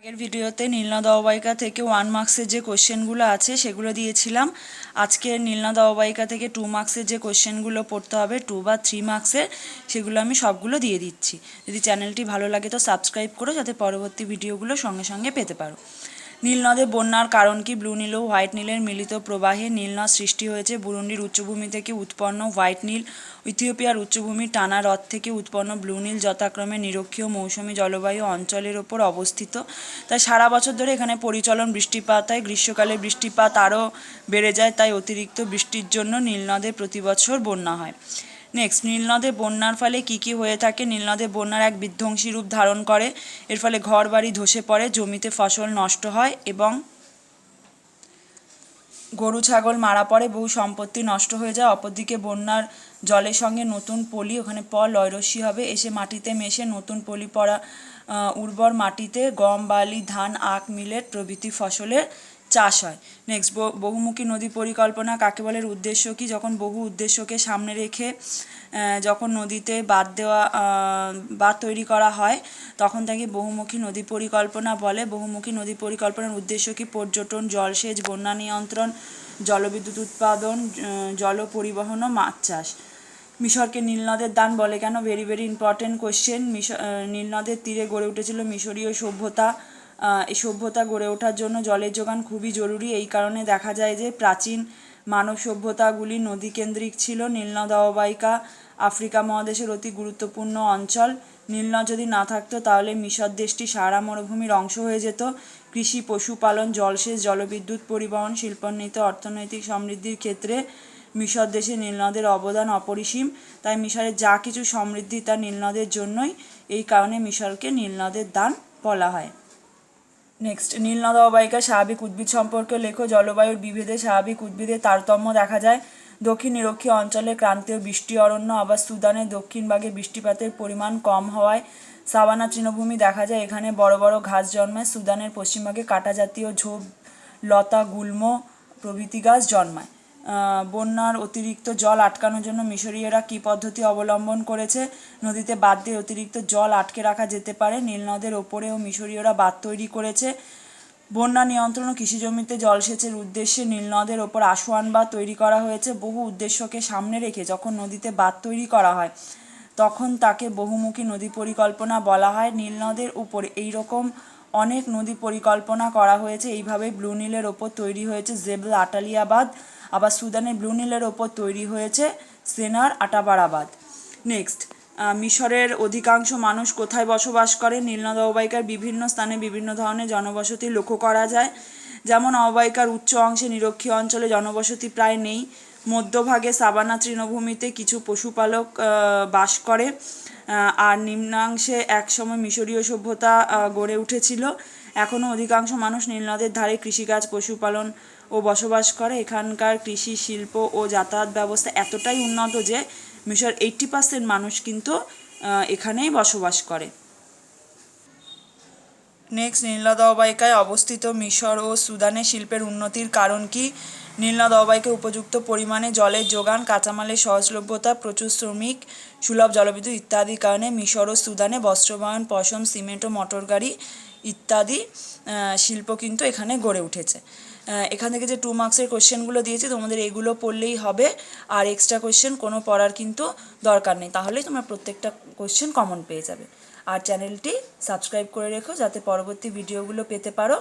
আগের ভিডিওতে নীলনদ অববাহিকা থেকে 1 মার্কসের যে কোশ্চেনগুলো আছে সেগুলো দিয়েছিলাম। আজকে নীলনদ অববাহিকা থেকে 2 মার্কসের যে কোশ্চেনগুলো পড়তে হবে 2 বা 3 মার্কসের, সেগুলো আমি সবগুলো দিয়ে দিচ্ছি। যদি চ্যানেলটি ভালো লাগে তো সাবস্ক্রাইব করো, যাতে পরবর্তী ভিডিওগুলো সঙ্গে সঙ্গে পেতে পারো। নীলনদে বন্যার কারণ কি? ব্লু নীল ও হোয়াইট নীলের মিলিত প্রবাহে নীলনদ সৃষ্টি হয়েছে। বুরুন্ডির উচ্চভূমি থেকে উৎপন্ন হোয়াইট নীল, ইথিওপিয়ার উচ্চভূমি টানা হ্রদ থেকে উৎপন্ন ব্লু নীল যথাক্রমে নিরক্ষীয় মৌসুমী জলবায়ু অঞ্চলের ওপর অবস্থিত। তাই সারা বছর ধরে এখানে পরিচলন বৃষ্টিপাত হয়। গ্রীষ্মকালে বৃষ্টিপাত আরও বেড়ে যায়, তাই অতিরিক্ত বৃষ্টির জন্য নীলনদে প্রতি বছর বন্যা হয়। নেক্সট, নীলনদে বন্যার ফলে কি কি হয়ে থাকে? নীলনদে বন্যার এক বিধ্বংসী রূপ ধারণ করে। এর ফলে ঘর বাড়ি ধসে পড়ে, জমিতে ফসল নষ্ট হয় এবং গরু ছাগল মারা পড়ে, বহু সম্পত্তি নষ্ট হয়ে যায়। অপরদিকে বন্যার জলের সঙ্গে নতুন পলি, ওখানে লয়রস্যি হবে, এসে মাটিতে মেশে নতুন পলি পড়া উর্বর মাটিতে গম, বার্লি, ধান, আখ, মিলেট প্রভৃতি ফসলের চাষ হয়। নেক্সট, বহুমুখী নদী পরিকল্পনা কাকে বলে? উদ্দেশ্য কি? যখন বহু উদ্দেশ্যকে সামনে রেখে যখন নদীতে বাঁধ তৈরি করা হয় তখন তাকে বহুমুখী নদী পরিকল্পনা বলে। বহুমুখী নদী পরিকল্পনার উদ্দেশ্য কি? পর্যটন, জলসেচ, বন্যা নিয়ন্ত্রণ, জলবিদ্যুৎ উৎপাদন, জল পরিবহন ও মাছ চাষ। মিশরকে নীলনদের দান বলে কেন? Very very important question. নীলনদের তীরে গড়ে উঠেছিল মিশরীয় সভ্যতা। এই সভ্যতা গড়ে ওঠার জন্য জলের যোগান খুবই জরুরি। এই কারণে দেখা যায় যে প্রাচীন মানব সভ্যতাগুলি নদীকেন্দ্রিক ছিল। নীলনদ অববাহিকা আফ্রিকা মহাদেশের অতি গুরুত্বপূর্ণ অঞ্চল। নীলনদ যদি না থাকতো তাহলে মিশর দেশটি সাহারা মরুভূমির অংশ হয়ে যেত। কৃষি, পশুপালন, জলসেচ, জলবিদ্যুৎ পরিবহন, শিল্পান্বিত অর্থনৈতিক সমৃদ্ধির ক্ষেত্রে মিশর দেশে নীলনদের অবদান অপরিসীম। তাই মিশরের যা কিছু সমৃদ্ধি তা নীলনদের জন্যই। এই কারণে মিশরকে নীলনদের দান বলা হয়। নেক্সট, নীলনদ অববাহিকার স্বাভাবিক উদ্ভিদ সম্পর্কে লেখো। জলবায়ুর বিভেদে স্বাভাবিক উদ্ভিদের তারতম্য দেখা যায়। দক্ষিণ নিরক্ষীয় অঞ্চলে ক্রান্তীয় বৃষ্টি অরণ্য, আবার সুদানের দক্ষিণ ভাগে বৃষ্টিপাতের পরিমাণ কম হওয়ায় সাভানা তৃণভূমি দেখা যায়। এখানে বড় বড় ঘাস জন্মায়। সুদানের পশ্চিমভাগে কাঁটা জাতীয় ঝোপ, লতা, গুল্ম প্রভৃতি গাছ জন্মায়। বন্যার অতিরিক্ত জল আটকানোর জন্য মিশরীয়রা কী পদ্ধতি অবলম্বন করেছে? নদীতে বাঁধ দিয়ে অতিরিক্ত জল আটকে রাখা যেতে পারে। নীলনদের ওপরেও মিশরীয়রা বাঁধ তৈরি করেছে। বন্যা নিয়ন্ত্রণ ও কৃষিজমিতে জলসেচের উদ্দেশ্যে নীলনদের ওপর আসোয়ান বাঁধ তৈরি করা হয়েছে। বহু উদ্দেশ্যকে সামনে রেখে যখন নদীতে বাঁধ তৈরি করা হয় তখন তাকে বহুমুখী নদী পরিকল্পনা বলা হয়। নীলনদের উপর এইরকম অনেক নদী পরিকল্পনা করা হয়েছে। এইভাবে ব্লু নীলের ওপর তৈরি হয়েছে জেবল আটালিয়া বাঁধ, আবার সুদানের ব্লু নীলের ওপর তৈরি হয়েছে সেনার আটাবাড়া বাঁধ। নেক্সট, মিশরের অধিকাংশ মানুষ কোথায় বসবাস করে? নীলনদ অববাহিকার বিভিন্ন স্থানে বিভিন্ন ধরনের জনবসতি লক্ষ্য করা যায়। যেমন অববাহিকার উচ্চ অংশে নিরক্ষীয় অঞ্চলে জনবসতি প্রায় নেই। মধ্যভাগে সাভানা তৃণভূমিতে কিছু পশুপালক বাস করে। আর নিম্নাংশে একসময় মিশরীয় সভ্যতা গড়ে উঠেছিল। এখনও অধিকাংশ মানুষ নীলনদের ধারে কৃষিকাজ, পশুপালন ও বসবাস করে। এখানকার কৃষি, শিল্প ও যাতায়াত ব্যবস্থা এতটাই উন্নত যে মিশর 80% মানুষ কিন্তু এখানেই বসবাস করে। নেক্সট, নীলনদ অববাহিকায় অবস্থিত মিশর ও সুদানের শিল্পের উন্নতির কারণ কি? নীলনদ অববাহিকায় উপযুক্ত পরিমাণে জলের যোগান, কাঁচামালের সহজলভ্যতা, প্রচুর শ্রমিক, সুলভ জলবিদ্যুৎ ইত্যাদির কারণে মিশর ও সুদানে বস্ত্রবায়ন, পশম, সিমেন্ট ও মোটরগাড়ি ইত্যাদি শিল্প কিন্তু এখানে গড়ে উঠেছে। এখান থেকে যে 2 মার্কসের কোশ্চেনগুলো দিয়েছি তোমাদের এগুলো পড়লেই হবে, আর এক্সট্রা কোশ্চেন কোনো পড়ার কিন্তু দরকার নেই, তাহলেই তোমরা প্রত্যেকটা কোশ্চেন কমন পেয়ে যাবে। আর চ্যানেলটি সাবস্ক্রাইব করে রেখো যাতে পরবর্তী ভিডিওগুলো পেতে পারো।